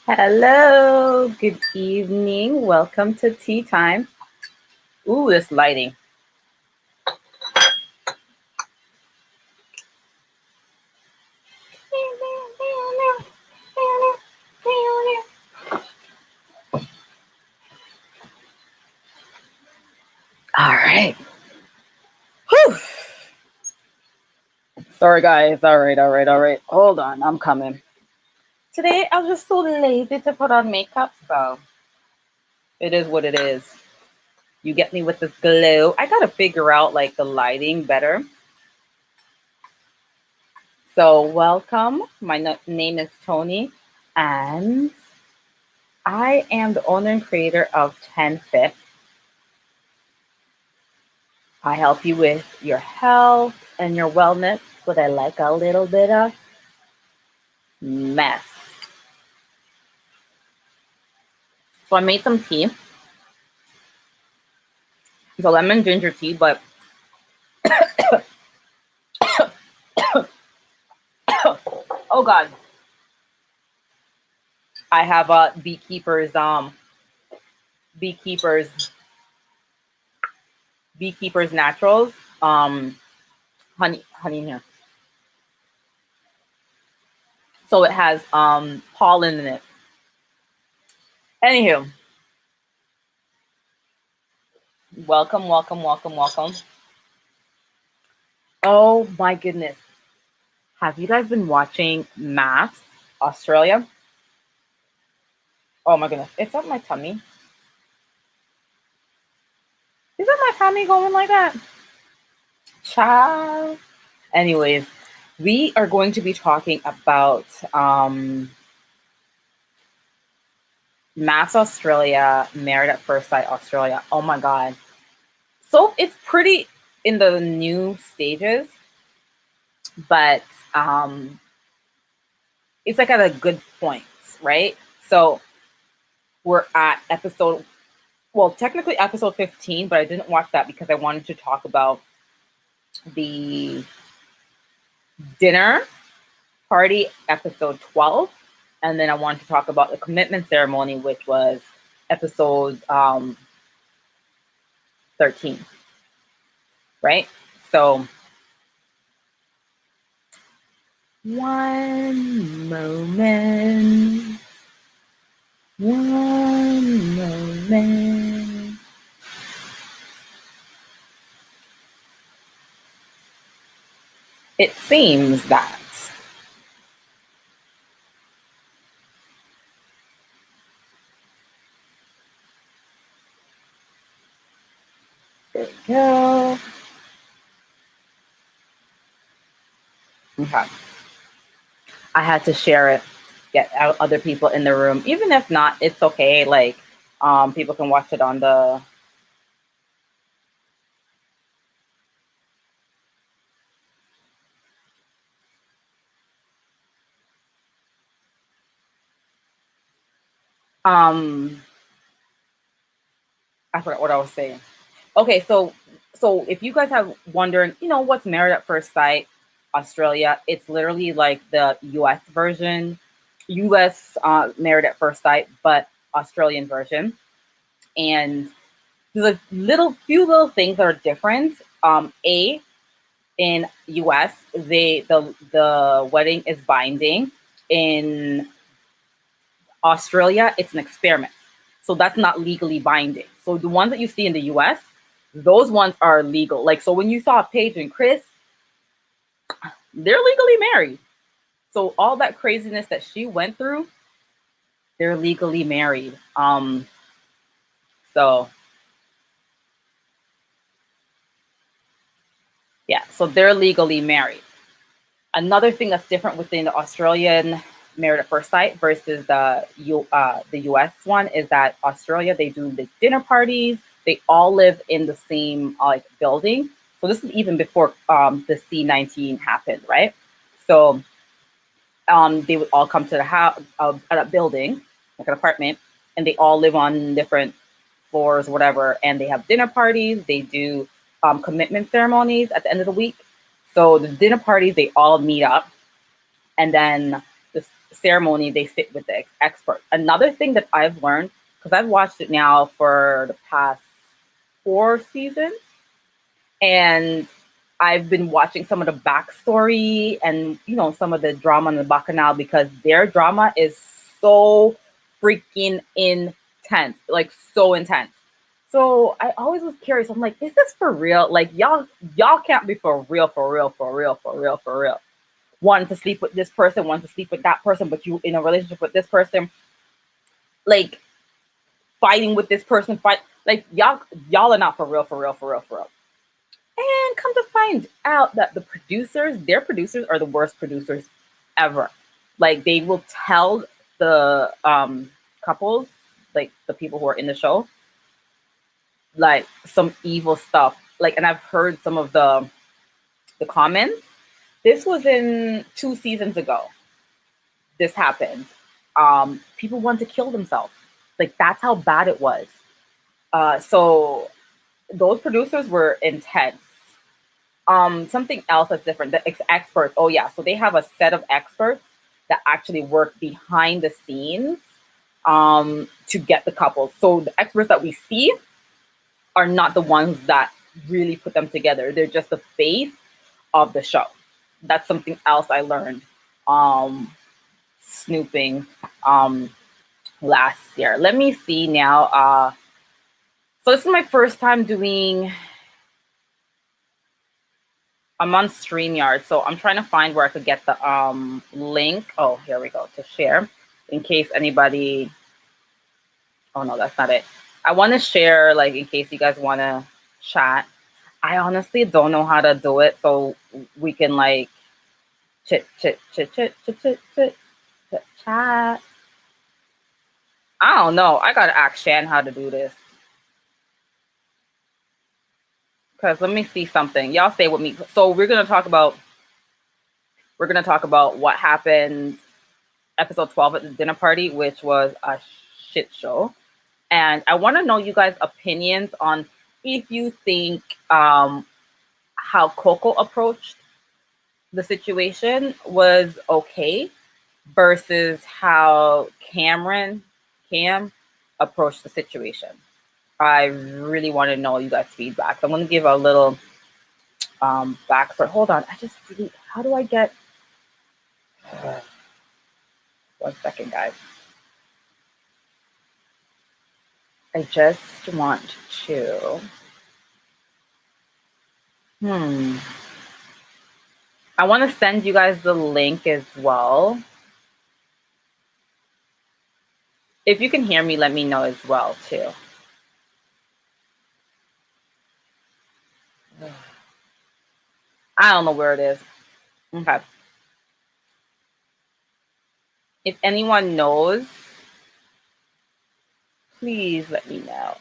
Hello, good evening. Welcome to tea time. Ooh, this lighting. All right. Whew. Sorry, guys. All right. Hold on. I'm coming. Today, I was just so lazy to put on makeup, so it is what it is. You get me with this glow. I got to figure out, like, the lighting better. So, welcome. My name is Tony, and I am the owner and creator of 10 Fit. I help you with your health and your wellness, but I like a little bit of mess. So I made some tea. It's a lemon ginger tea, but oh god, I have a beekeeper's naturals honey in here. So it has pollen in it. Anywho, welcome. Oh my goodness. Have you guys been watching MAFS Australia? Oh my goodness. It's up my tummy. Isn't my tummy going like that? Child. Anyways, we are going to be talking about MAFS Australia, Married at First Sight Australia. Oh my god. So it's pretty in the new stages, but it's like at a good point, right? So we're at technically episode 15, but I didn't watch that because I wanted to talk about the dinner party episode 12, and then I wanted to talk about the commitment ceremony, which was episode 13, right? So one moment. It seems that there we go. Okay. I had to share it, get out other people in the room. Even if not, it's okay. Like, people can watch it on the I forgot what I was saying. Okay, so if you guys have wondering, what's Married at First Sight Australia, it's literally like the US version, US Married at First Sight, but Australian version. And there's a few little things that are different. In US, the wedding is binding. In Australia, it's an experiment. So that's not legally binding. So the ones that you see in the US, those ones are legal. Like, so when you saw Paige and Chris, they're legally married. So all that craziness that she went through, they're legally married. So yeah, so they're legally married. Another thing that's different within the Australian Married at First Sight versus the US one is that Australia, they do the dinner parties. They all live in the same building. So this is even before the C-19 happened, right? So they would all come to the house at a building, like an apartment, and they all live on different floors, whatever. And they have dinner parties. They do commitment ceremonies at the end of the week. So the dinner parties, they all meet up, and then ceremony, they sit with the expert. Another thing that I've learned, because I've watched it now for the past 4 seasons, and I've been watching some of the backstory and, you know, some of the drama in the Bacchanal, because their drama is so freaking intense, like so intense. So I always was curious. I'm like, is this for real? Like, y'all can't be for real. Wanting to sleep with this person, wanting to sleep with that person, but you in a relationship with this person, like fighting with this person, like y'all are not for real. And come to find out that their producers are the worst producers ever. Like, they will tell the couples, like the people who are in the show, like some evil stuff. Like, and I've heard some of the comments. This was in 2 seasons ago. This happened. People want to kill themselves. Like, that's how bad it was. So those producers were intense. Something else that's different, the experts. Oh yeah, so they have a set of experts that actually work behind the scenes to get the couples. So the experts that we see are not the ones that really put them together. They're just the face of the show. That's something else I learned snooping last year. Let me see now. So this is my first time doing, I'm on StreamYard, so I'm trying to find where I could get the link. Oh, here we go, to share, in case anybody, oh no, that's not it. I want to share, like, in case you guys want to chat. I honestly don't know how to do it, so we can like chit chat. I don't know. I gotta ask Shan how to do this. Because let me see something. Y'all stay with me. So we're gonna talk about what happened episode 12 at the dinner party, which was a shit show. And I want to know you guys' opinions on if you think how Coco approached the situation was okay versus how Cam approached the situation. I really want to know you guys' feedback. I'm going to give a little backstory. Hold on. How do I get... 1 second, guys. I just want to... I want to send you guys the link as well. If you can hear me, let me know as well, too. I don't know where it is. Okay. If anyone knows, please let me know.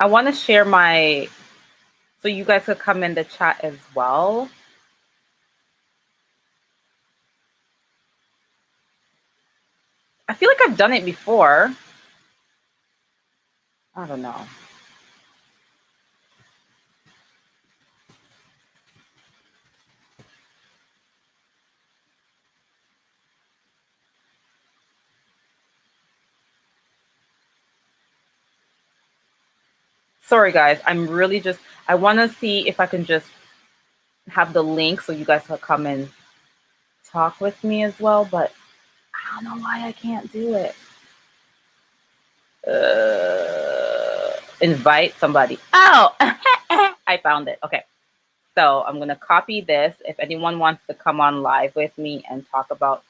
I want to share so you guys could come in the chat as well. I feel like I've done it before. I don't know. Sorry, guys. I want to see if I can just have the link so you guys can come and talk with me as well, but I don't know why I can't do it. Invite somebody. Oh, I found it. Okay. So I'm going to copy this. If anyone wants to come on live with me and talk about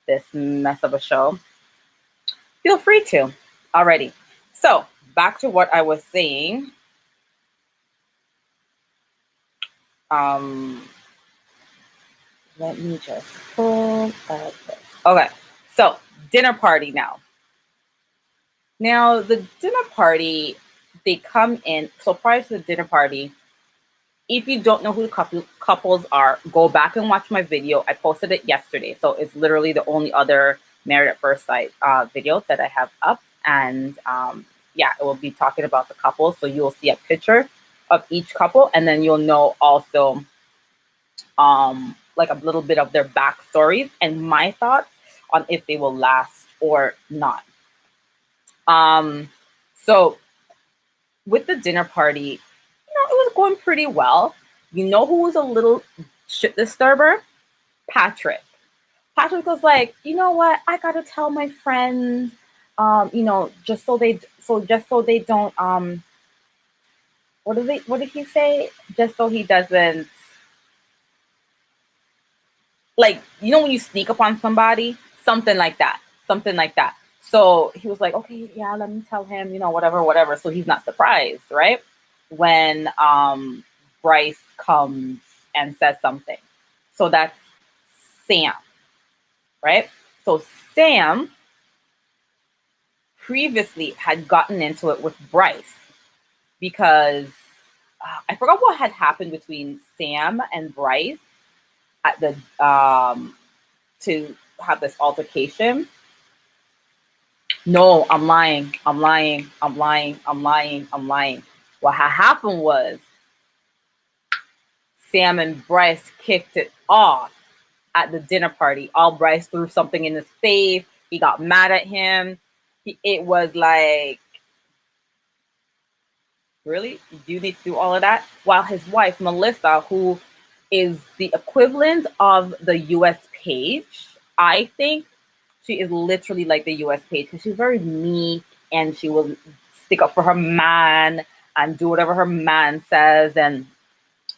this mess of a show, feel free to. Alrighty. So back to what I was saying. Let me just pull up this. Okay. So dinner party now. Now the dinner party, they come in. So prior to the dinner party, if you don't know who the couples are, go back and watch my video. I posted it yesterday. So it's literally the only other Married at First Sight video that I have up. And yeah, it will be talking about the couples. So you'll see a picture of each couple, and then you'll know also like a little bit of their backstories and my thoughts on if they will last or not. So with the dinner party, it was going pretty well. You know who was a little shit disturber? Patrick. Patrick was like, you know what? I gotta tell my friends, just so they don't what did he say? Just so he doesn't, like, when you sneak up on somebody, something like that. So he was like, okay, yeah, let me tell him, whatever. So he's not surprised, right? When Bryce comes and says something. So that's Sam, right? So Sam previously had gotten into it with Bryce because I forgot what had happened between Sam and Bryce at the to have this altercation. No, I'm lying. What had happened was Sam and Bryce kicked it off at the dinner party. All Bryce threw something in his face. He got mad at him. It was like, really? Do you need to do all of that? While his wife, Melissa, who is the equivalent of the US Paige, I think she is literally like the US Paige because she's very meek and she will stick up for her man and do whatever her man says and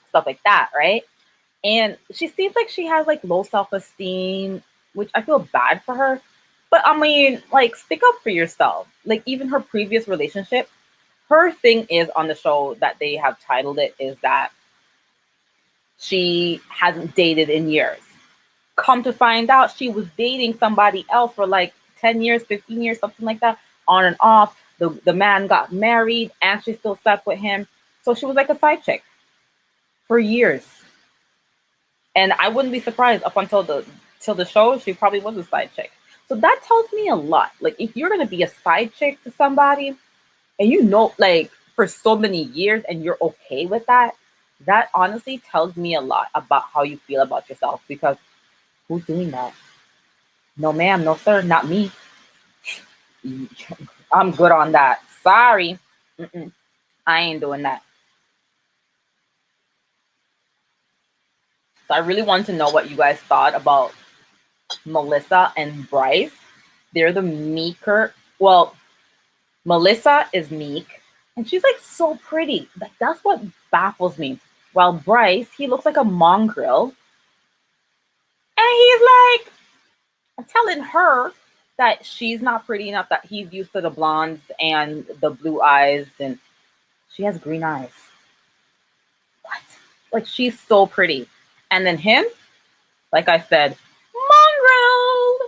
stuff like that, right? And she seems like she has like low self-esteem, which I feel bad for her. But I mean, like, stick up for yourself. Like, even her previous relationship, her thing is on the show that they have titled it is that she hasn't dated in years. Come to find out, she was dating somebody else for like 10 years, 15 years, something like that, on and off. The man got married and she still slept with him. So she was like a side chick for years. And I wouldn't be surprised up until the show, she probably was a side chick. So that tells me a lot. Like, if you're going to be a side chick to somebody and like, for so many years and you're okay with that, that honestly tells me a lot about how you feel about yourself, because who's doing that? No, ma'am. No, sir. Not me. I'm good on that. Sorry. I ain't doing that. So I really want to know what you guys thought about Melissa and Bryce. They're the meeker. Well, Melissa is meek and she's like so pretty. Like, that's what baffles me. While Bryce, he looks like a mongrel. And he's like telling her that she's not pretty enough, that he's used to the blondes and the blue eyes, and she has green eyes. What? Like, she's so pretty. And then him, like I said, mongrel.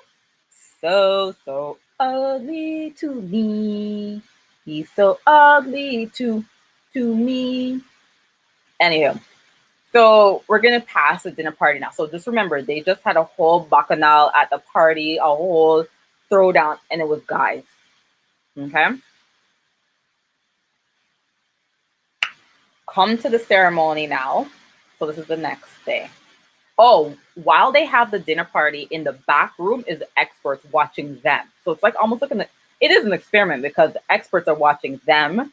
So ugly to me. He's so ugly to me. Anywho, so we're gonna pass the dinner party now. So just remember, they just had a whole bacchanal at the party, a whole throwdown, and it was guys. Okay. Come to the ceremony now. So this is the next day. Oh, while they have the dinner party, in the back room is the experts watching them. So it's like almost like it is an experiment because the experts are watching them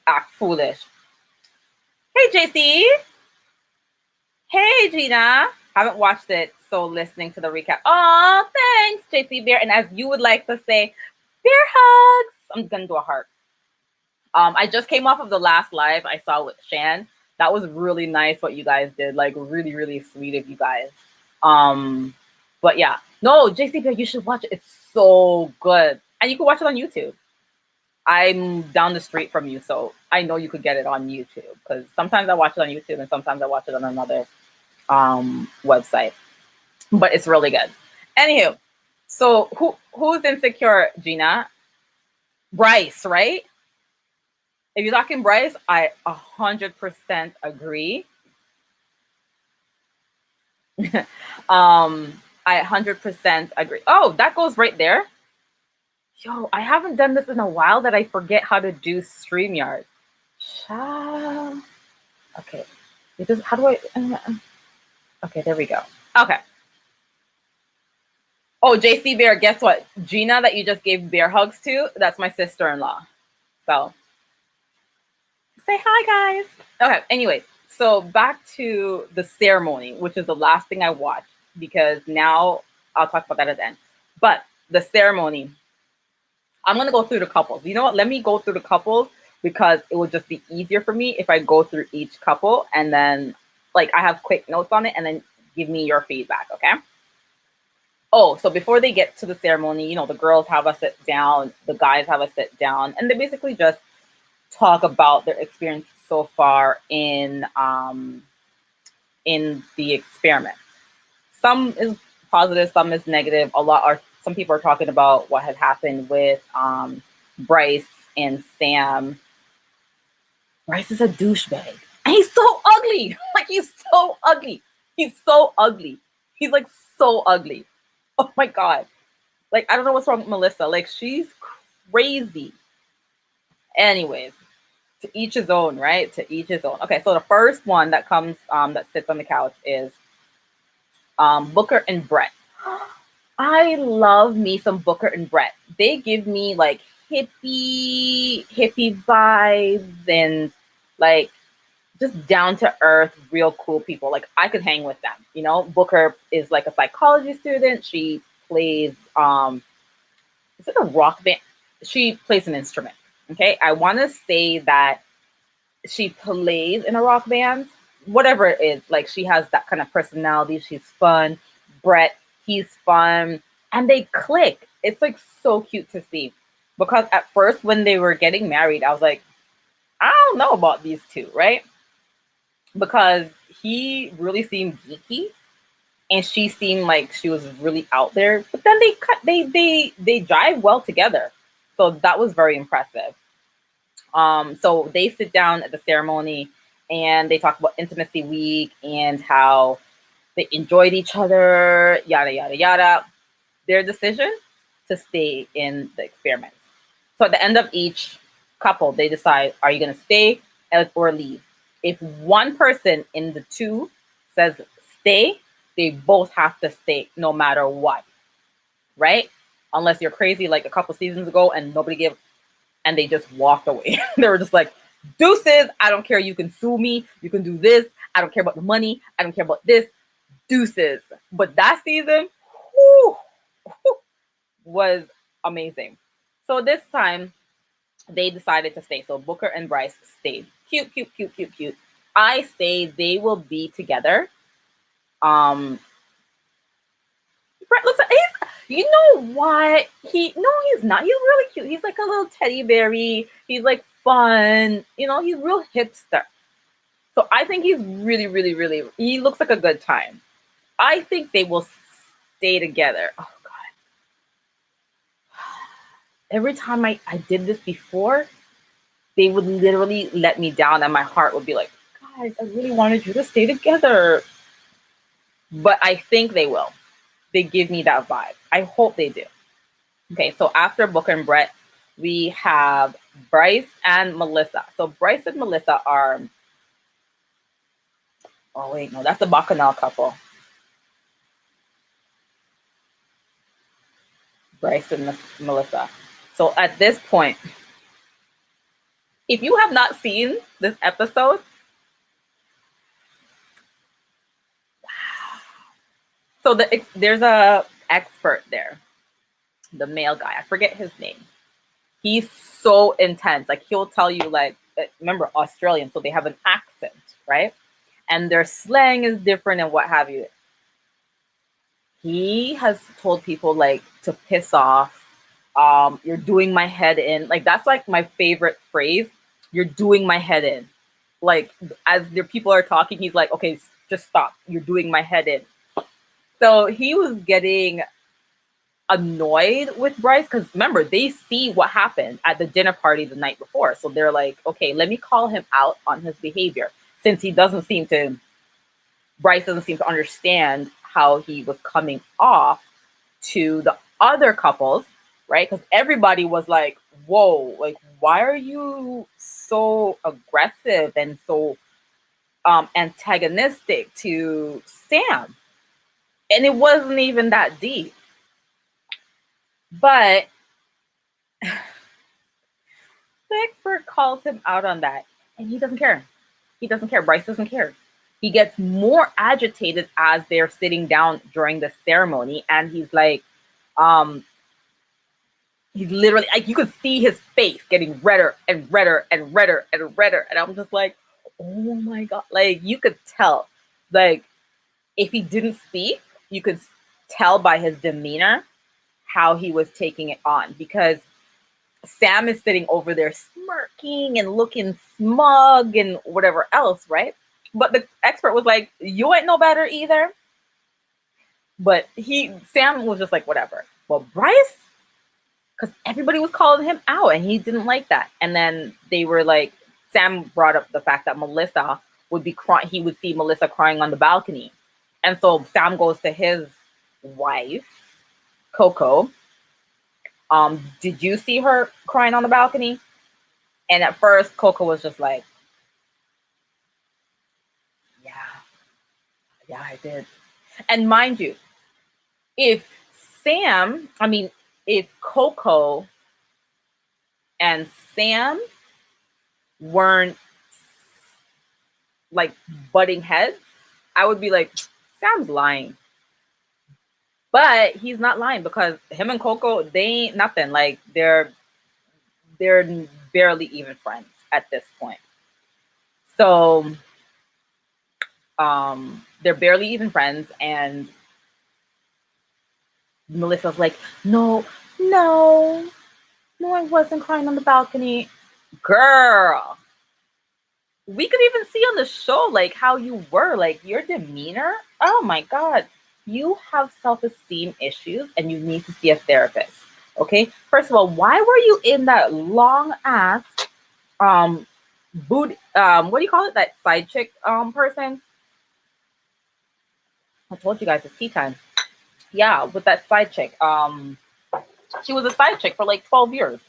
act foolish. Hey, JC. Hey, Gina. Haven't watched it, so listening to the recap. Oh, thanks, JC Bear. And as you would like to say, bear hugs. I'm gonna do a heart. I just came off of the last live I saw with Shan. That was really nice what you guys did. Like, really, really sweet of you guys. But yeah, no, JC Bear, you should watch it. It's so good, and you can watch it on YouTube. I'm down the street from you, so I know you could get it on YouTube, because sometimes I watch it on YouTube and sometimes I watch it on another website. But it's really good. Anywho, so who's insecure, Gina? Bryce, right? If you're talking Bryce, I 100% agree. I 100% agree. Oh, that goes right there. Yo, I haven't done this in a while that I forget how to do StreamYard. Okay. Is this, how do I, okay, there we go. Okay. Oh, JC Bear, guess what? Gina that you just gave bear hugs to, that's my sister-in-law. So say hi, guys. Okay, anyways, so back to the ceremony, which is the last thing I watched, because now I'll talk about that at the end. But the ceremony, I'm going to go through the couples. You know what? Let me go through the couples because it will just be easier for me if I go through each couple and then like I have quick notes on it and then give me your feedback, okay? Oh, so before they get to the ceremony, you know, the girls have a sit down, the guys have a sit down, and they basically just talk about their experience so far in the experiment. Some is positive, some is negative. Some people are talking about what had happened with Bryce and Sam. Bryce is a douchebag. And he's so ugly. Like he's so ugly. He's so ugly. He's like so ugly. Oh my God. Like I don't know what's wrong with Melissa. Like she's crazy. Anyways, to each his own, right? To each his own. Okay, so the first one that comes that sits on the couch is Booker and Brett. I love me some Booker and Brett. They give me like hippie vibes and like just down to earth, real cool people. Like I could hang with them. You know, Booker is like a psychology student. She plays is it a rock band? She plays an instrument. Okay, I want to say that she plays in a rock band, whatever it is. Like she has that kind of personality. She's fun. Brett, he's fun, and they click. It's like so cute to see. Because at first, when they were getting married, I was like, I don't know about these two, right? Because he really seemed geeky, and she seemed like she was really out there. But then they jive well together, so that was very impressive. So they sit down at the ceremony and they talk about intimacy week and how they enjoyed each other, yada, yada, yada. Their decision to stay in the experiment. So at the end of each couple, they decide, are you going to stay or leave? If one person in the two says stay, they both have to stay no matter what, right? Unless you're crazy like a couple seasons ago and nobody gave, and they just walked away. They were just like, deuces, I don't care. You can sue me. You can do this. I don't care about the money. I don't care about this. Deuces. But that season whew, was amazing. So this time they decided to stay. So Booker and Bryce stayed. Cute, cute, cute, cute, cute. I say they will be together. Brett looks like you know what? He's not. He's really cute. He's like a little teddy bear-y. He's like fun. You know, he's real hipster. So I think he's really, really, really, he looks like a good time. I think they will stay together. Oh God. Every time I did this before, they would literally let me down and my heart would be like, guys, I really wanted you to stay together. But I think they will. They give me that vibe. I hope they do. Okay, so after Booker and Brett, we have Bryce and Melissa. So Bryce and Melissa are, oh wait, no, that's the Bacchanal couple. Bryce and Melissa. So at this point, if you have not seen this episode, so there's a expert there, the male guy. I forget his name. He's so intense. Like he'll tell you, like, remember Australian, so they have an accent, right? And their slang is different and what have you. He has told people like to piss off. You're doing my head in. Like that's like my favorite phrase. You're doing my head in. Like as the people are talking, he's like, okay, just stop. You're doing my head in. So he was getting annoyed with Bryce because remember, they see what happened at the dinner party the night before. So they're like, okay, let me call him out on his behavior since Bryce doesn't seem to understand how he was coming off to the other couples, right? Because everybody was like, whoa, like, why are you so aggressive and so antagonistic to Sam. And it wasn't even that deep. But the expert calls him out on that, and he doesn't care. He doesn't care. Bryce doesn't care. He gets more agitated as they're sitting down during the ceremony, and he's like, he's literally like, you could see his face getting redder and redder and redder and redder, and I'm just like, oh my god! Like, you could tell, like, if he didn't speak, you could tell by his demeanor how he was taking it on, because Sam is sitting over there smirking and looking smug and whatever else, right? But the expert was like, you ain't no better either. But Sam was just like, whatever. Well, Bryce, because everybody was calling him out and he didn't like that. And then they were like, Sam brought up the fact that Melissa would be crying. He would see Melissa crying on the balcony. And so Sam goes to his wife, Coco. Did you see her crying on the balcony? And at first, Coco was just like, yeah, I did. And mind you, if Coco and Sam weren't like butting heads, I would be like, Sam's lying. But he's not lying, because him and Coco, they ain't nothing. Like, they're barely even friends at this point. So they're barely even friends, and Melissa's like, no, I wasn't crying on the balcony. Girl, we could even see on the show like how you were, like your demeanor. Oh my god, you have self-esteem issues and you need to see a therapist. Okay, first of all, why were you in that long ass what do you call it, that side chick person? I told you guys it's tea time. Yeah, with that side chick. She was a side chick for like 12 years.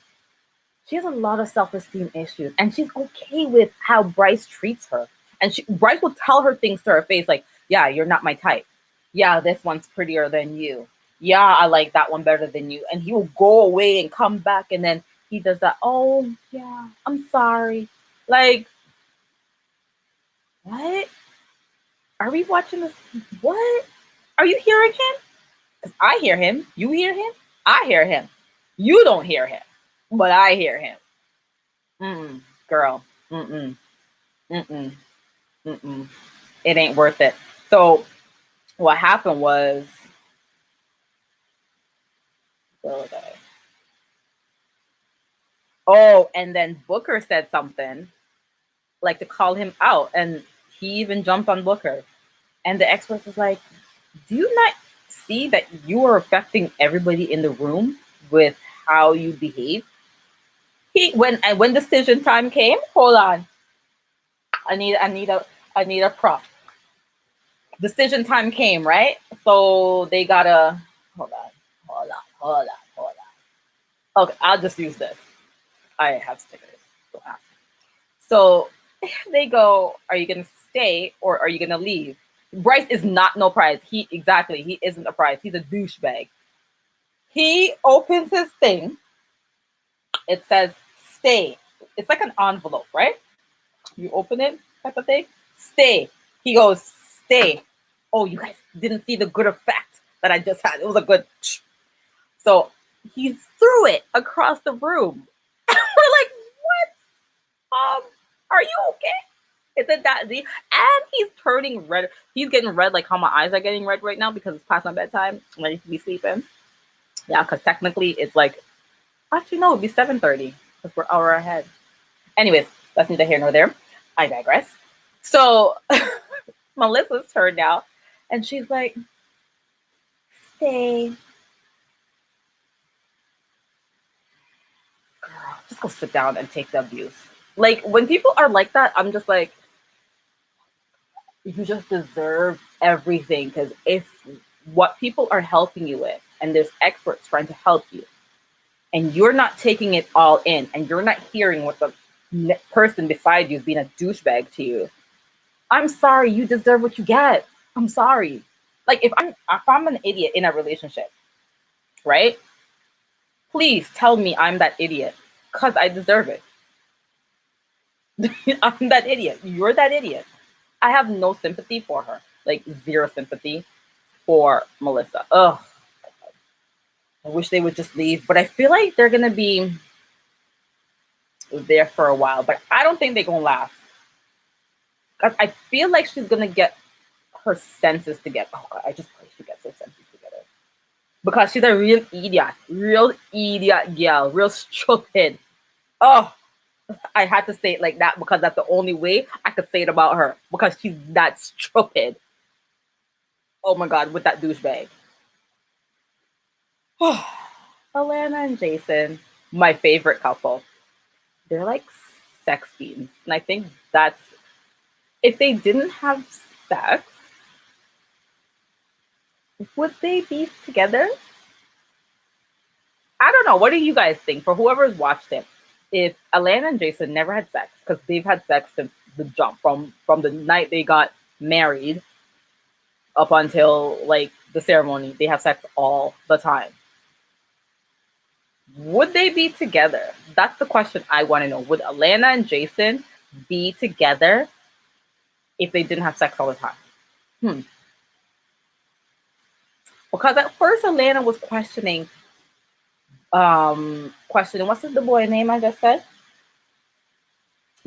She has a lot of self-esteem issues, and she's okay with how Bryce treats her. And Bryce will tell her things to her face, like, yeah, you're not my type. Yeah, this one's prettier than you. Yeah, I like that one better than you. And he will go away and come back, and then he does that. Oh, yeah, I'm sorry. Like, what? Are we watching this? What? Are you hearing him? Because I hear him. You hear him? I hear him. You don't hear him, but I hear him. Girl. Mm-mm. It ain't worth it. So what happened was, where was I? Oh, and then Booker said something like to call him out, and he even jumped on Booker. And the expert was like, do you not see that you are affecting everybody in the room with how you behave? When decision time came, hold on. I need a prop. Decision time came, right? So they gotta hold on. Okay, I'll just use this. I have stickers. Don't ask me. So they go, are you gonna stay or are you gonna leave? Bryce is not no prize. He isn't a prize. He's a douchebag. He opens his thing. It says stay. It's like an envelope, right? You open it, type of thing. Stay. He goes, stay. Oh, you guys didn't see the good effect that I just had. It was a good. So he threw it across the room. We're like, what? Are you okay? Isn't that the? And he's turning red. He's getting red, like how my eyes are getting red right now because it's past my bedtime. I'm ready to be sleeping. Yeah, because technically it's like, actually no, it'd be 7:30 because we're an hour ahead. Anyways, that's neither here nor there. I digress. So Melissa's turn now, and she's like, stay. Girl, just go sit down and take the abuse. Like, when people are like that, I'm just like, you just deserve everything. Because if what people are helping you with, and there's experts trying to help you, and you're not taking it all in, and you're not hearing what the person beside you is being a douchebag to you, I'm sorry, you deserve what you get. I'm sorry. Like if I'm an idiot in a relationship, right? Please tell me I'm that idiot because I deserve it. I'm that idiot. You're that idiot. I have no sympathy for her. Like zero sympathy for Melissa. Ugh. I wish they would just leave, but I feel like they're gonna be there for a while. But I don't think they're gonna last. Cause I feel like she's gonna get her senses together. Oh God, I just pray she gets her senses together because she's a real idiot girl, real stupid. Oh, I had to say it like that because that's the only way I could say it about her because she's that stupid. Oh my God, with that douchebag. Alana and Jason, my favorite couple. They're like sex fiends. And I think that's, if they didn't have sex, would they be together? I don't know. What do you guys think? For whoever's watched it, if Alana and Jason never had sex, because they've had sex since the jump, from the night they got married up until like the ceremony, they have sex all the time. Would they be together? That's the question I want to know. Would Alana and Jason be together if they didn't have sex all the time? Hmm. Because at first Alana was questioning what's the boy name I just said?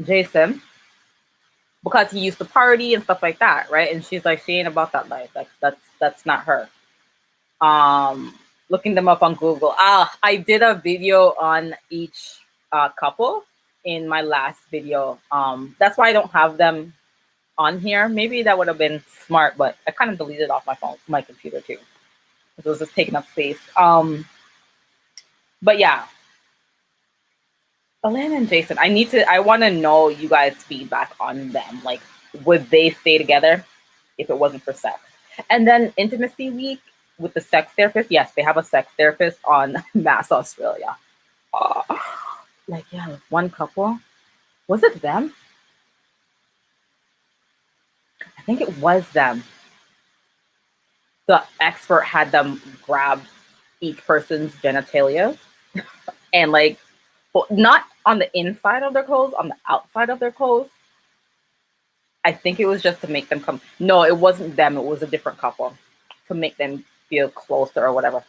Jason. Because he used to party and stuff like that, right? And she's like, she ain't about that life. Like that's not her. Looking them up on Google. I did a video on each couple in my last video. That's why I don't have them on here. Maybe that would have been smart, but I kind of deleted off my computer too. It was just taking up space. But yeah, Alana and Jason, I want to know you guys' feedback on them. Like, would they stay together if it wasn't for sex? And then intimacy week with the sex therapist. Yes, they have a sex therapist on MAFS Australia. Uh, like, yeah, one couple. Was it them? I think it was them. The expert had them grab each person's genitalia and like, not on the inside of their clothes, on the outside of their clothes. I think it was just to make them come. No, it wasn't them. It was a different couple to make them feel closer or whatever.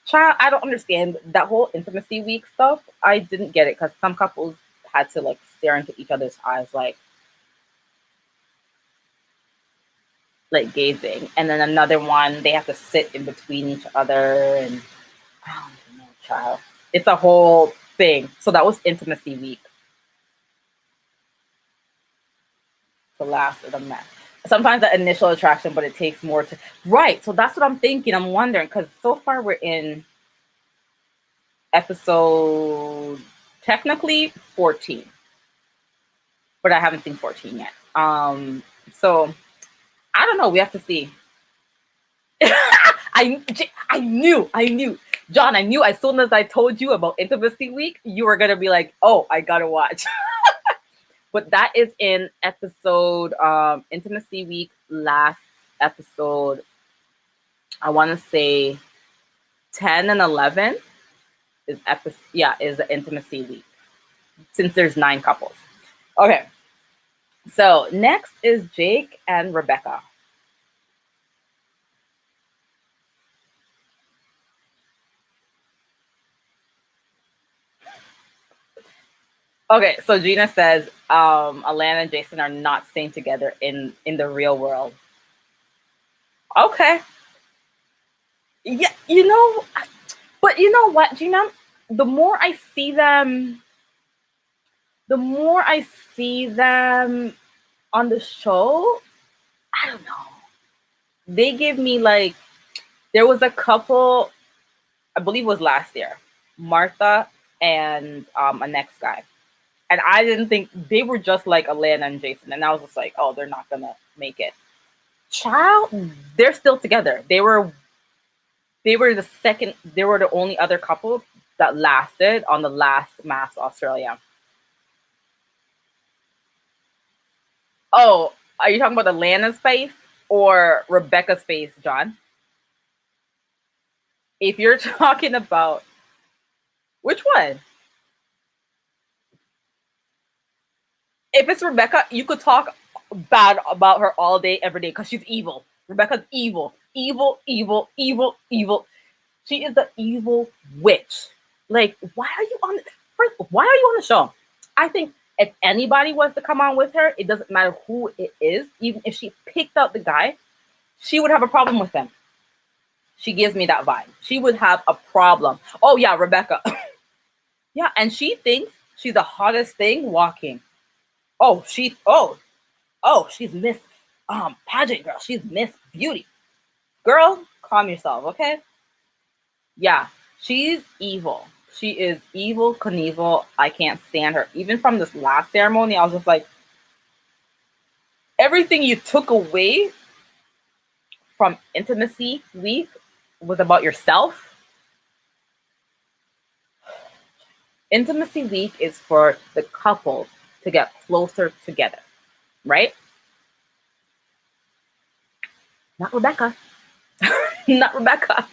Child, I don't understand that whole intimacy week stuff. I didn't get it because some couples had to like stare into each other's eyes, like gazing, and then another one they have to sit in between each other, and I don't know, child. It's a whole thing. So that was intimacy week. The last of the match. Sometimes the initial attraction, but it takes more to right. So that's what I'm thinking. I'm wondering because so far we're in episode technically 14, but I haven't seen 14 yet. So I don't know. We have to see. I knew, John. I knew as soon as I told you about intimacy week, you were gonna be like, "Oh, I gotta watch." But that is in episode intimacy week last episode. I want to say 10 and 11 is is the intimacy week since there's 9 couples. Okay. So next is Jake and Rebecca. Okay, so Gina says Alana and Jason are not staying together in the real world. Okay. Yeah, but you know what, Gina? The more I see them, the more I see them on the show, I don't know. They give me like, there was a couple, I believe it was last year, Martha and a next guy. And I didn't think they were just like Alana and Jason. And I was just like, oh, they're not gonna make it. Child, they're still together. They were the only other couple that lasted on the last MAFS Australia. Oh, Are you talking about Alana's face or Rebecca's face, John? If you're talking about which one? If it's Rebecca, you could talk bad about her all day, every day, because she's evil. Rebecca's evil. Evil, evil, evil, evil. She is the evil witch. Like, why are you on the show? I think if anybody was to come on with her, it doesn't matter who it is. Even if she picked out the guy, she would have a problem with them. She gives me that vibe. She would have a problem. Oh yeah, Rebecca. Yeah, and she thinks she's the hottest thing walking. Oh, she's Miss pageant girl. She's Miss Beauty. Girl, calm yourself, okay? Yeah, she's evil. She is evil, Knievel. I can't stand her. Even from this last ceremony, I was just like, everything you took away from Intimacy Week was about yourself. Intimacy Week is for the couples to get closer together, right? Not Rebecca. Not Rebecca.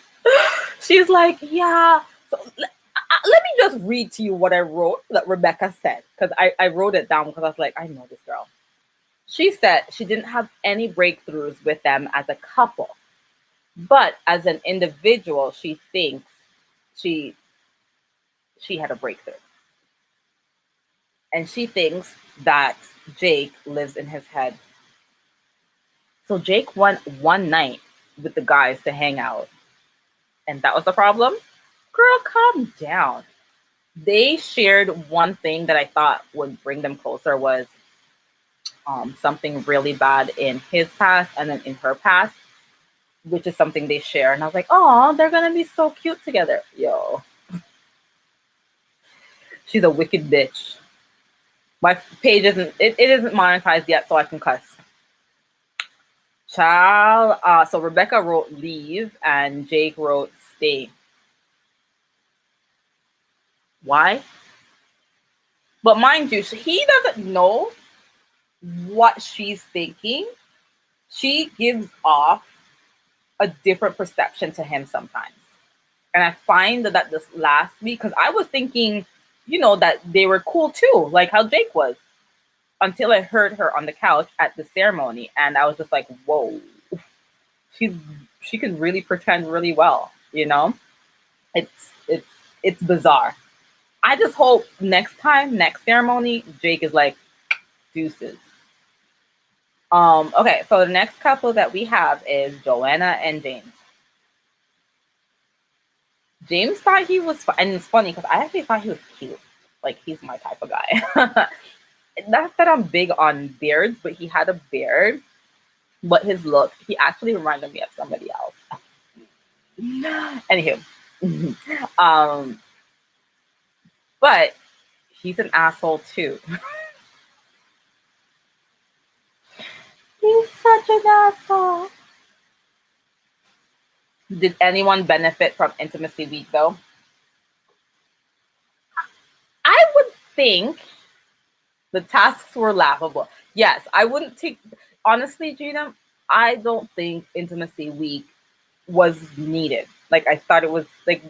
She's like, yeah. So let me just read to you what I wrote that Rebecca said, because I wrote it down because I was like, I know this girl. She said she didn't have any breakthroughs with them as a couple, but as an individual, she thinks she had a breakthrough. And she thinks that Jake lives in his head. So Jake went one night with the guys to hang out, and that was the problem? Girl, calm down. They shared one thing that I thought would bring them closer was something really bad in his past and then in her past, which is something they share. And I was like, oh, they're going to be so cute together. Yo. She's a wicked bitch. My page isn't monetized yet, so I can cuss. Child. So Rebecca wrote leave and Jake wrote stay. Why? But mind you, he doesn't know what she's thinking. She gives off a different perception to him sometimes. And I find that this last week, because I was thinking, that they were cool too, like how Jake was, until I heard her on the couch at the ceremony. And I was just like, whoa, she can really pretend really well, It's bizarre. I just hope next ceremony, Jake is like, deuces. Okay, so the next couple that we have is Joanna and James. James thought he was, and it's funny because I actually thought he was cute. Like, he's my type of guy. Not that I'm big on beards, but he had a beard. But his look, he actually reminded me of somebody else. Anywho, but he's an asshole too. He's such an asshole. Did anyone benefit from Intimacy Week though? I would think the tasks were laughable. Yes, I wouldn't take, honestly, Gina, I don't think Intimacy Week was needed. Like, I thought it was like,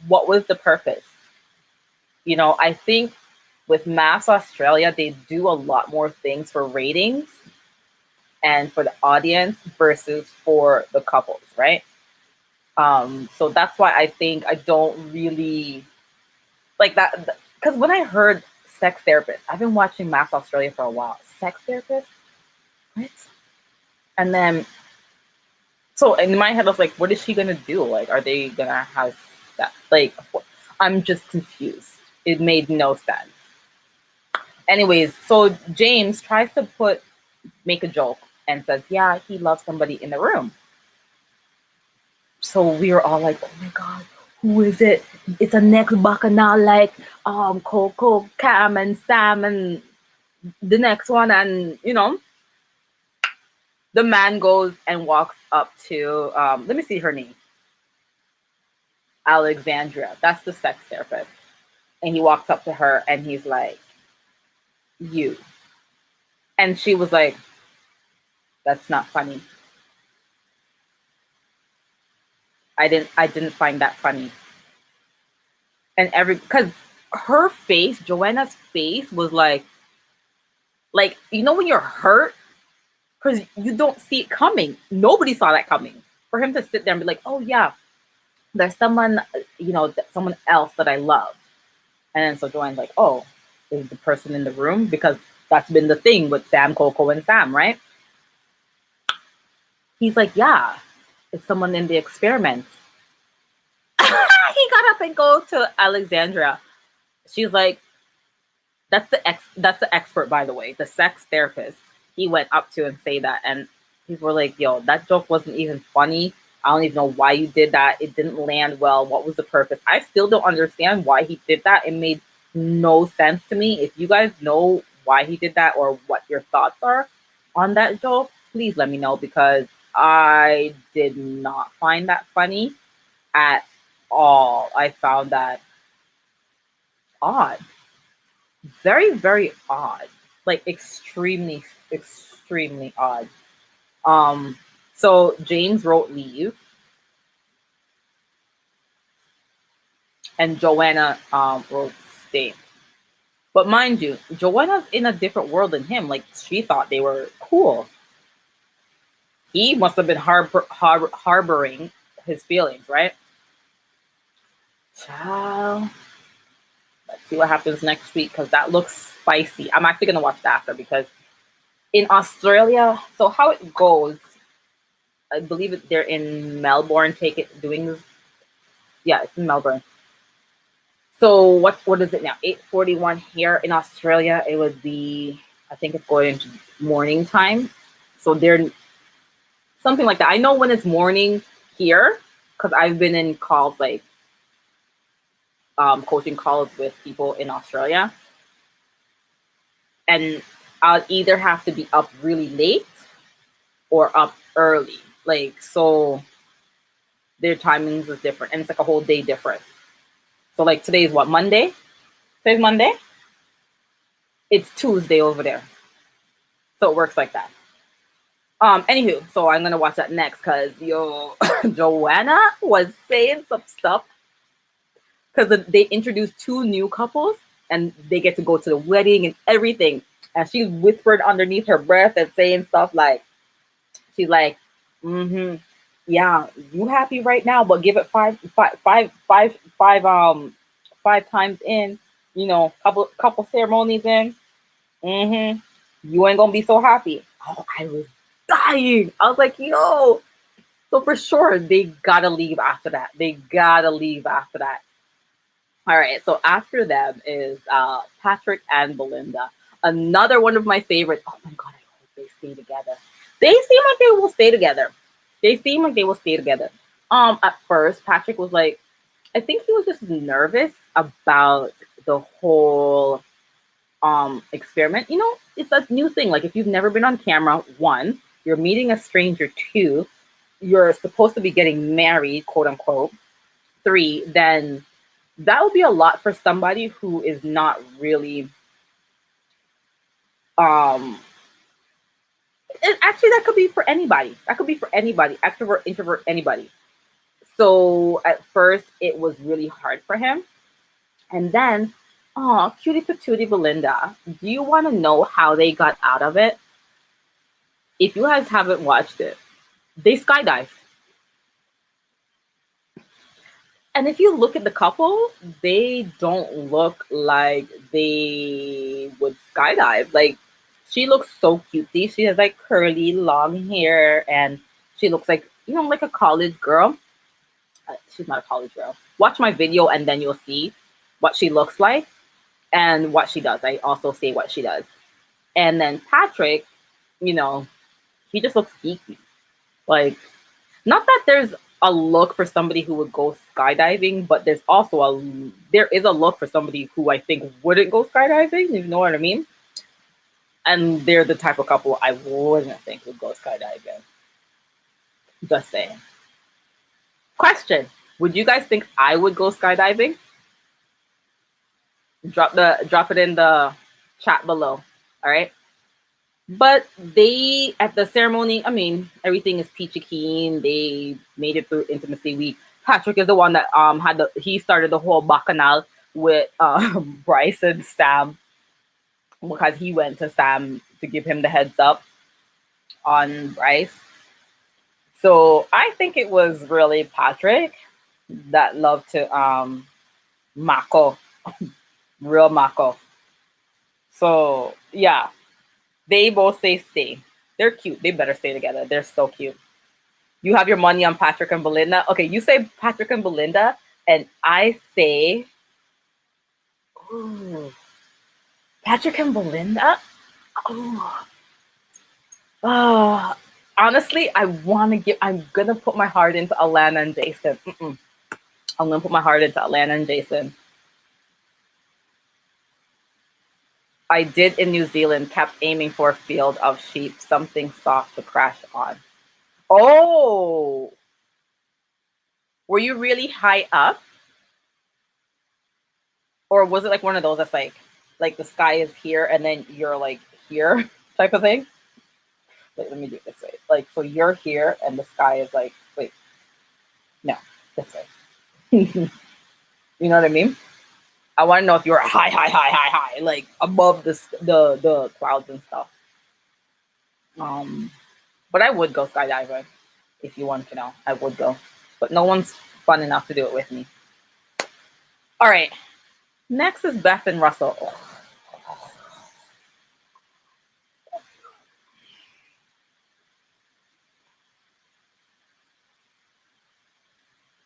what was the purpose? I think with MAFS Australia, they do a lot more things for ratings and for the audience versus for the couples, right? So that's why I think I don't really like that. Because when I heard sex therapist, I've been watching MAFS Australia for a while. Sex therapist? What? And then, so in my head, I was like, what is she going to do? Like, are they going to have that? Like, I'm just confused. It made no sense. Anyways, so James tries to make a joke and says, yeah, he loves somebody in the room. So we were all like, oh my God, who is it? It's a next bacchanal like Coco, Cam, and Sam, and the next one. And, the man goes and walks up to, let me see her name. Alexandria. That's the sex therapist. And he walks up to her and he's like, you. And she was like, That's not funny. I didn't find that funny. And because her face, Joanna's face was like you know when you're hurt because you don't see it coming. Nobody saw that coming. For him to sit there and be like, "Oh yeah, there's someone, someone else that I love," and then so Joanne's like, "Oh, is the person in the room?" Because that's been the thing with Sam, Coco, and Sam, right? He's like, "Yeah, it's someone in the experiment." He got up and go to Alexandria. She's like, that's the expert, by the way, the sex therapist. He went up to and say that, and people were like, "Yo, that joke wasn't even funny. I don't even know why you did that. It didn't land well. What was the purpose?" I still don't understand why he did that. It made no sense to me. If you guys know why he did that or what your thoughts are on that joke, please let me know, because I did not find that funny at all. I found that odd. Very, very odd. Like extremely, extremely odd. So James wrote leave and Joanna wrote stay. But mind you, Joanna's in a different world than him. Like she thought they were cool. He must have been harboring his feelings, right? Child. Let's see what happens next week, because that looks spicy. I'm actually gonna watch that after, because in Australia, so how it goes, I believe they're in Melbourne. Doing this. Yeah, it's in Melbourne. So what is it now? 8:41 here in Australia. It would be, I think it's going into morning time. So they're something like that. I know when it's morning here because I've been in calls, like coaching calls with people in Australia, and I'll either have to be up really late or up early. Like, so their timings is different, and it's like a whole day different. So like today is what, Monday? Today's Monday. It's Tuesday over there. So it works like that. Anywho, so I'm gonna watch that next, because Joanna was saying some stuff, because they introduced two new couples and they get to go to the wedding and everything. And she whispered underneath her breath and saying stuff like, she's like, yeah, you happy right now, but give it five times in, couple ceremonies in, you ain't gonna be so happy. Oh, I was dying. I was like, yo. So for sure, they gotta leave after that. All right, so after them is Patrick and Belinda. Another one of my favorites. Oh my God, I hope they stay together. They seem like they will stay together. At first, Patrick was like, I think he was just nervous about the whole experiment. It's a new thing. Like, if you've never been on camera, one, you're meeting a stranger. Two, you're supposed to be getting married, quote unquote. Three, then that would be a lot for somebody who is not really actually, that could be for anybody. Extrovert, introvert, anybody. So at first it was really hard for him. And then, oh, cutie patootie Belinda, do you want to know how they got out of it? If you guys haven't watched it, they skydived. And if you look at the couple, they don't look like they would skydive. Like, she looks so cutesy. She has like curly, long hair, and she looks like, like a college girl. She's not a college girl. Watch my video and then you'll see what she looks like and what she does. I also say what she does. And then Patrick, he just looks geeky. Like, not that there's a look for somebody who would go skydiving, but there is a look for somebody who I think wouldn't go skydiving, you know what I mean? And they're the type of couple I wouldn't think would go skydiving. Just saying. Question: would you guys think I would go skydiving? Drop it in the chat below. All right. But they, at the ceremony, I mean, everything is peachy keen. They made it through intimacy week. Patrick is the one that he started the whole bacchanal with Bryce and Sam, because he went to Sam to give him the heads up on Bryce. So I think it was really Patrick that loved to Mako, real Mako. So yeah, they both say stay. They're cute. They better stay together. They're so cute. You have your money on Patrick and Belinda. Okay, you say Patrick and Belinda, and I say, ooh, Patrick and Belinda. Oh, honestly, I'm gonna put my heart into Alana and Jason. I'm gonna put my heart into Alana and Jason. I did in New Zealand, kept aiming for a field of sheep, something soft to crash on. Oh, were you really high up? Or was it like one of those that's like the sky is here and then you're like here type of thing? Wait, let me do it this way. Like, so you're here and the sky is like, wait, no, this way. You know what I mean? I want to know if you're high, like above the clouds and stuff. But I would go skydiving if you want to know. I would go, but no one's fun enough to do it with me. All right, next is Beth and Russell.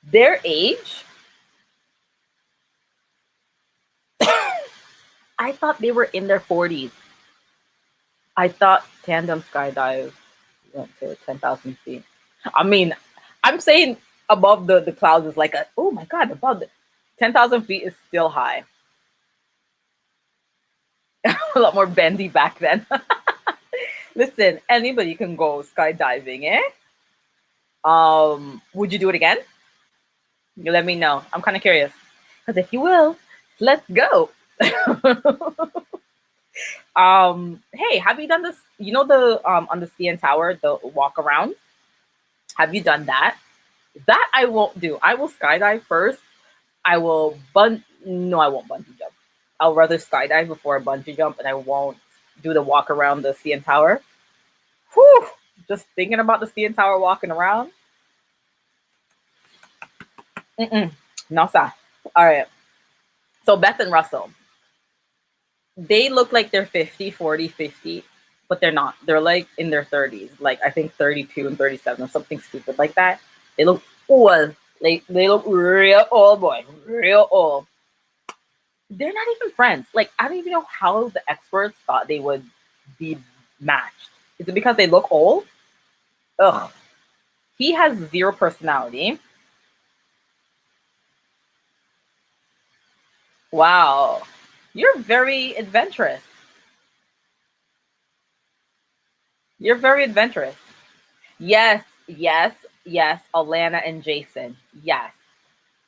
Their age, I thought they were in their 40s. I thought tandem skydive went to 10,000 feet. I mean, I'm saying above the clouds is like oh my God, above 10,000 feet is still high. A lot more bendy back then. Listen, anybody can go skydiving, eh? Would you do it again? You let me know. I'm kind of curious. Because if you will, let's go. Hey, have you done this? You know the on the CN Tower, the walk around? Have you done that? That I won't do. I will skydive first. I will no, I won't bungee jump. I'll rather skydive before a bungee jump, and I won't do the walk around the CN Tower. Whew! Just thinking about the CN Tower walking around. No, sir. All right. So Beth and Russell, they look like they're 50, 40, 50, but they're not. They're like in their 30s, like I think 32 and 37 or something stupid like that. They look old. Like they look real old, boy. Real old. They're not even friends. Like I don't even know how the experts thought they would be matched. Is it because they look old? Ugh. He has zero personality. Wow. You're very adventurous. You're very adventurous. Yes, yes, yes. Alana and Jason. Yes,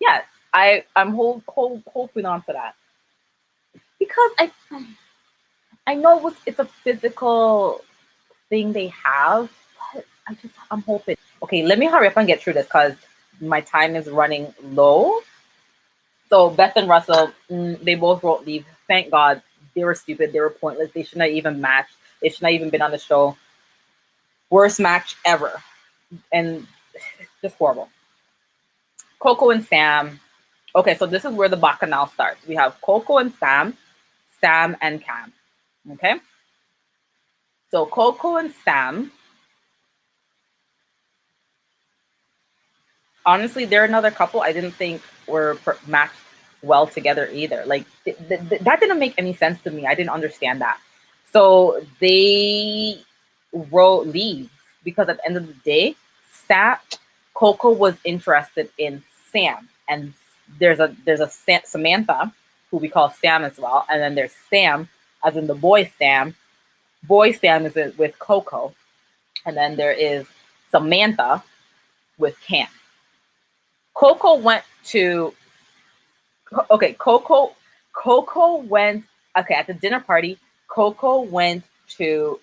yes. I'm hoping on to that because I know it's a physical thing they have, but I'm hoping. Okay, let me hurry up and get through this because my time is running low. So Beth and Russell, they both wrote leave. Thank God. They were stupid. They were pointless. They should not even match. They should not even been on the show. Worst match ever. And just horrible. Coco and Sam. Okay, so this is where the bacchanal starts. We have Coco and Sam, Sam and Cam. Okay? So Coco and Sam, honestly, they're another couple I didn't think were matched well together either. Like, that didn't make any sense to me. I didn't understand that. So they wrote leave because at the end of the day, Coco was interested in Sam, and there's a Samantha who we call Sam as well, and then there's Sam, as in the boy Sam. Boy Sam is with Coco, and then there is Samantha with Cam. Coco went to Coco went at the dinner party. Coco went to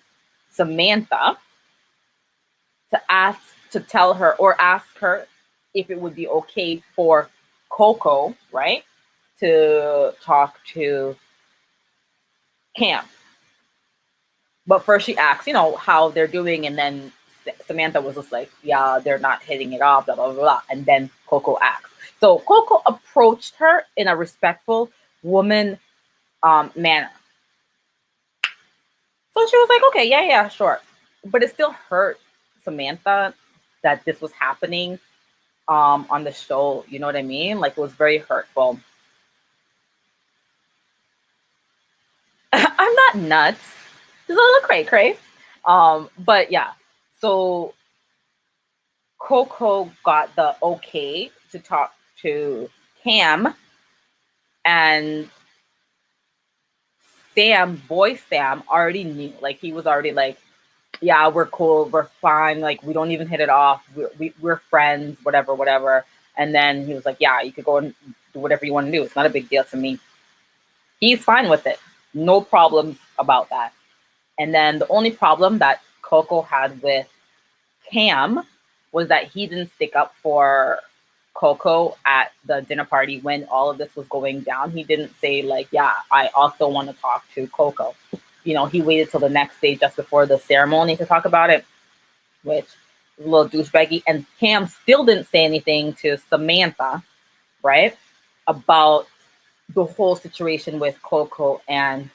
Samantha to tell her or ask her if it would be okay for Coco, right, to talk to Cam. But first she asked, how they're doing, and then Samantha was just like, yeah, they're not hitting it off, blah, blah, blah, blah. And then Coco asked. So Coco approached her in a respectful woman manner. So she was like, okay, yeah, sure. But it still hurt Samantha that this was happening on the show. You know what I mean? Like, it was very hurtful. I'm not nuts. Just a little cray-cray. But yeah, so Coco got the okay to talk to Cam, and Sam already knew. Like, he was already like, yeah, we're cool, we're fine, like, we don't even hit it off, we're friends, whatever. And then he was like, yeah, you could go and do whatever you want to do, it's not a big deal to me. He's fine with it, no problems about that. And then the only problem that Coco had with Cam was that he didn't stick up for Coco at the dinner party when all of this was going down. He didn't say, like, yeah, I also want to talk to Coco. He waited till the next day just before the ceremony to talk about it, which was a little douchebaggy. And Cam still didn't say anything to Samantha, right, about the whole situation with Coco. And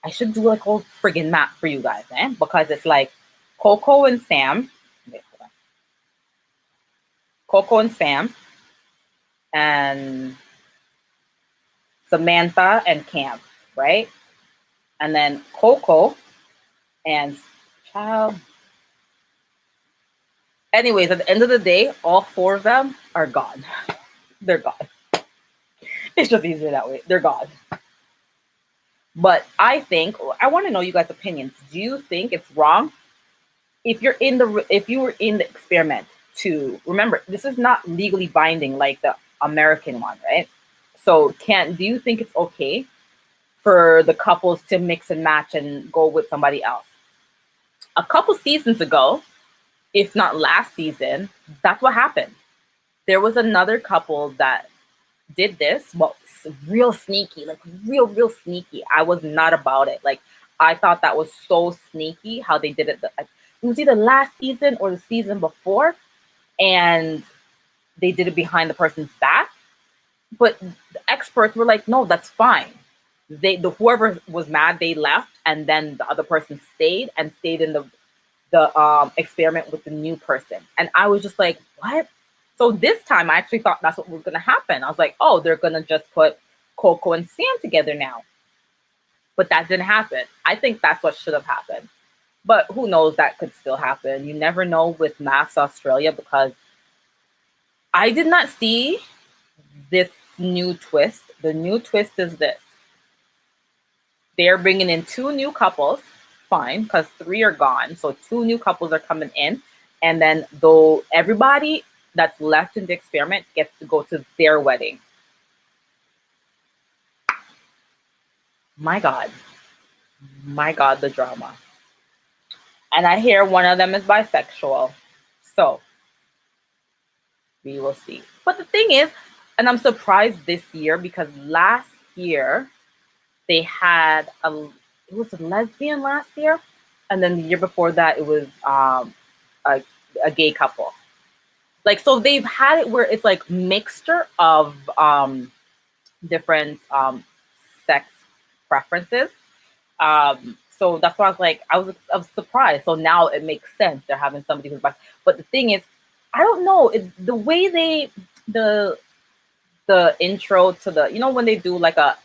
I should do like a whole friggin' map for you guys, because it's like Coco and Sam. Wait, hold on. Coco and Sam and Samantha and Cam, right? And then Coco and child. Anyways, at the end of the day, all four of them are gone. They're gone. It's just easier that way. They're gone. But I want to know you guys' opinions. Do you think it's wrong if you were in the experiment to remember this is not legally binding like the American one, right? So do you think it's okay for the couples to mix and match and go with somebody else? A couple seasons ago, if not last season, that's what happened. There was another couple that did this, well, real sneaky, like real sneaky. I was not about it. Like, I thought that was so sneaky how they did it. It was either last season or the season before, and they did it behind the person's back. But the experts were like, no, that's fine. Whoever was mad, they left, and then the other person stayed in the experiment with the new person. And I was just like, what? So this time I actually thought that's what was going to happen. I was like, oh, they're going to just put Coco and Sam together now. But that didn't happen. I think that's what should have happened. But who knows, that could still happen. You never know with MAFS Australia, because I did not see this new twist. The new twist is this. They're bringing in 2 new couples. Fine, because 3 are gone. So 2 new couples are coming in. And then though everybody that's left in the experiment gets to go to their wedding. My God, the drama. And I hear one of them is bisexual. So we will see. But the thing is, and I'm surprised this year, because last year they had it was a lesbian last year. And then the year before that, it was a gay couple. Like, so they've had it where it's like mixture of different sex preferences. So that's why I was surprised. So now it makes sense. They're having somebody who's bi. But the thing is, I don't know, the way the intro to the, when they do like a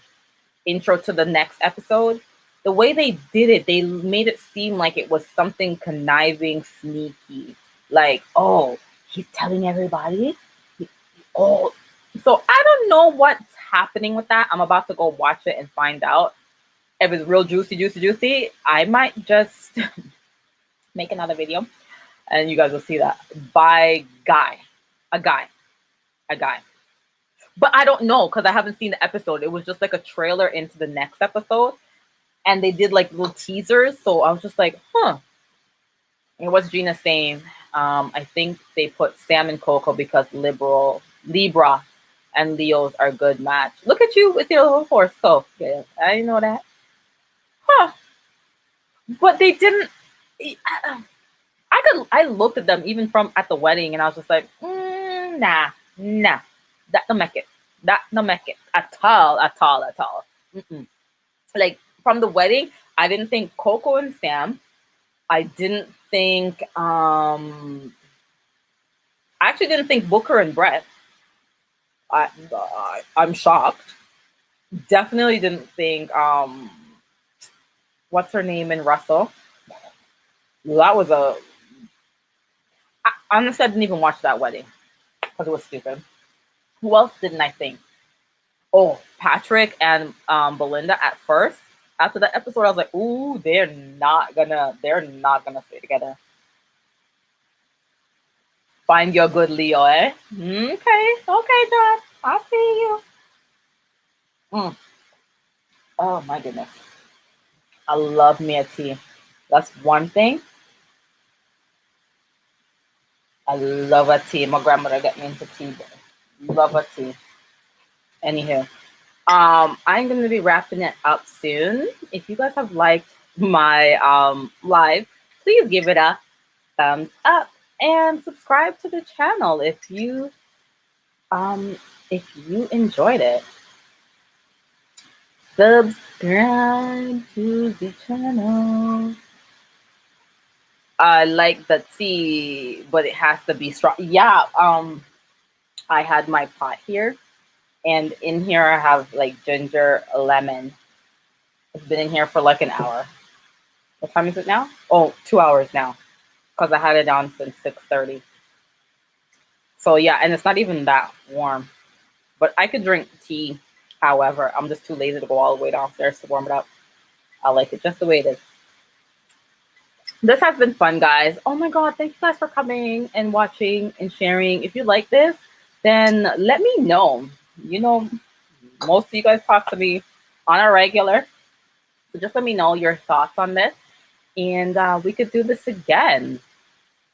intro to the next episode, the way they did it, they made it seem like it was something conniving, sneaky. Like, oh, he's telling everybody. Oh, so I don't know what's happening with that. I'm about to go watch it and find out. If it's real juicy, I might just make another video and you guys will see that. By a guy. But I don't know, because I haven't seen the episode. It was just like a trailer into the next episode. And they did like little teasers. So I was just like, huh. And what's Gina saying? I think they put Sam and Coco because Libra and Leos are a good match. Look at you with your little horoscope. Yeah, I didn't know that. Huh. But they didn't. I looked at them even from at the wedding, and I was just like, nah, that no make it, that no make it at all, at all, at all. Mm-mm. Like from the wedding, I didn't think Coco and Sam. I didn't think. I actually didn't think Booker and Brett. I'm shocked. Definitely didn't think. What's her name in Russell? That was a. Honestly, I didn't even watch that wedding because it was stupid. Who else didn't I think? Oh, Patrick and Belinda at first. After that episode, I was like, ooh, they're not gonna stay together. Find your good Leo, eh? Okay, John. I see you. Mm. Oh my goodness. I love me a tea. That's one thing. I love a tea. My grandmother got me into tea. Love a tea. Anywho, I'm gonna be wrapping it up soon. If you guys have liked my live, please give it a thumbs up and subscribe to the channel um if you enjoyed it. Subscribe to the channel. I like the tea, but it has to be strong. Yeah, I had my pot here, and in here I have like ginger, lemon. It's been in here for like an hour. What time is it now? Oh, 2 hours now, because I had it on since 6:30. So yeah, and it's not even that warm. But I could drink tea. However, I'm just too lazy to go all the way downstairs to warm it up. I like it just the way it is. This has been fun, guys. Oh my God, thank you guys for coming and watching and sharing. If you like this, then let me know. You know, most of you guys talk to me on a regular. So just let me know your thoughts on this. And we could do this again.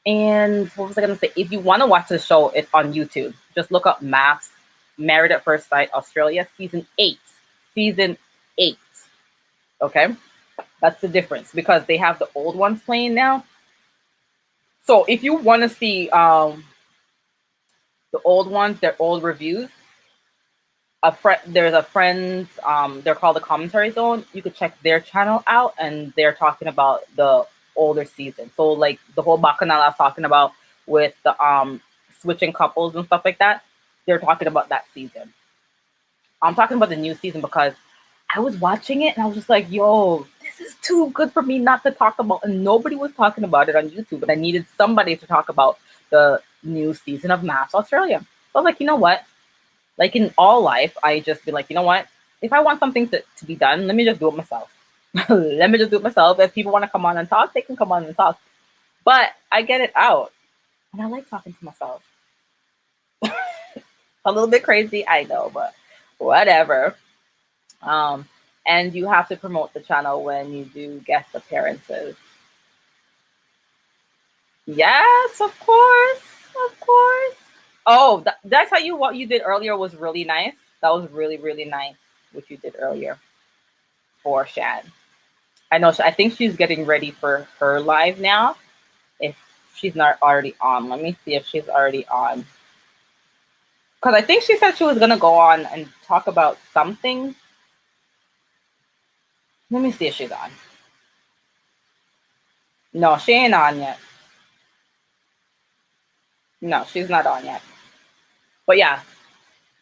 And what was I going to say? If you want to watch the show, it's on YouTube. Just look up MAFS, Married at First Sight, Australia, Season 8. Season 8. Okay? That's the difference because they have the old ones playing now. So if you want to see the old ones, their old reviews, there's a friend's, they're called the Commentary Zone. You could check their channel out, and they're talking about the older season. So like the whole bacchanal I was talking about with the switching couples and stuff like that, they're talking about that season. I'm talking about the new season because I was watching it and I was just like, yo, this is too good for me not to talk about. And nobody was talking about it on YouTube, but I needed somebody to talk about the new season of MAFS Australia. So I was like, you know what? Like in all life, I just be like, you know what? If I want something to be done, let me just do it myself. Let me just do it myself. If people want to come on and talk, they can come on and talk. But I get it out. And I like talking to myself. A little bit crazy, I know, but whatever. And you have to promote the channel when you do guest appearances. Yes, of course. Of course. Oh, that's how what you did earlier was really nice. That was really, really nice, what you did earlier for Shan. I know, I think she's getting ready for her live now. If she's not already on, let me see if she's already on. Because I think she said she was going to go on and talk about something. Let me see if she's on. No, she ain't on yet. No, she's not on yet. But yeah.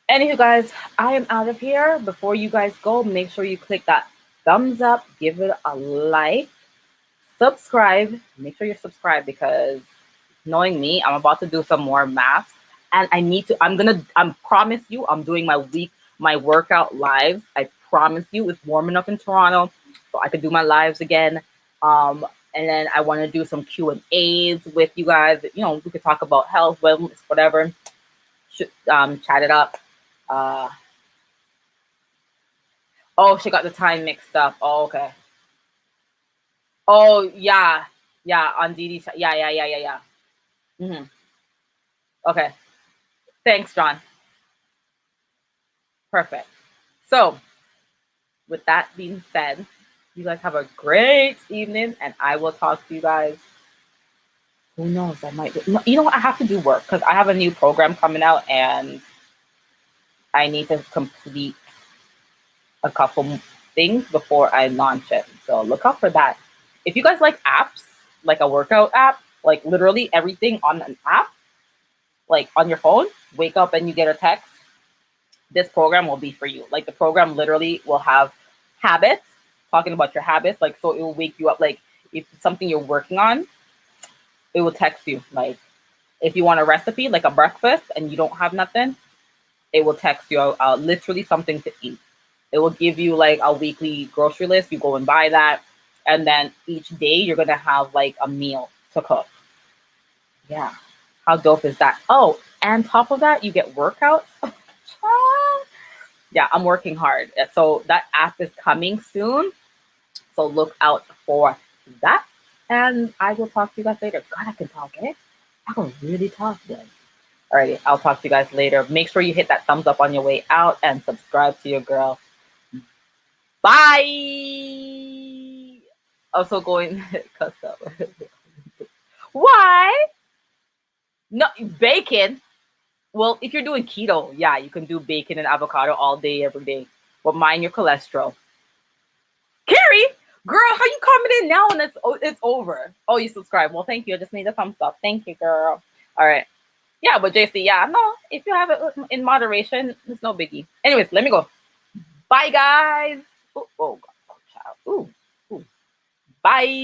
Anywho, guys, I am out of here. Before you guys go, make sure you click that thumbs up, give it a like, subscribe. Make sure you're subscribed because knowing me, I'm about to do some more maths. And I promise you, I'm doing my workout lives. I promise you, it's warm enough in Toronto, so I could do my lives again. And then I want to do some Q&As with you guys. You know, we could talk about health, wellness, whatever. Chat it up. Oh, she got the time mixed up. Oh, okay. Oh, yeah. Yeah, on DD. Yeah. Hmm. Okay. Thanks, John. Perfect. So, with that being said, you guys have a great evening, and I will talk to you guys. Who knows? I might. No, you know what? I have to do work because I have a new program coming out, and I need to complete a couple things before I launch it. So look out for that. If you guys like apps, like a workout app, like literally everything on an app, like on your phone, wake up and you get a text, this program will be for you. Like the program literally will have habits, talking about your habits. Like, so it will wake you up. Like if it's something you're working on, it will text you. Like if you want a recipe, like a breakfast and you don't have nothing, it will text you literally something to eat. It will give you like a weekly grocery list. You go and buy that. And then each day you're going to have like a meal to cook. Yeah. How dope is that? Oh, and top of that, you get workouts. Yeah, I'm working hard. So that app is coming soon. So look out for that. And I will talk to you guys later. God, I can talk, eh? I can really talk good. Alrighty, I'll talk to you guys later. Make sure you hit that thumbs up on your way out and subscribe to your girl. Bye. Also going custom. Why? No bacon. Well, if you're doing keto, yeah, you can do bacon and avocado all day, every day. But mind your cholesterol. Carrie, girl, how you coming in now and it's over? Oh, you subscribe. Well, thank you. I just need a thumbs up. Thank you, girl. All right. Yeah, but JC, yeah, no, if you have it in moderation, it's no biggie. Anyways, let me go. Bye, guys. Oh, God. Ooh. Bye.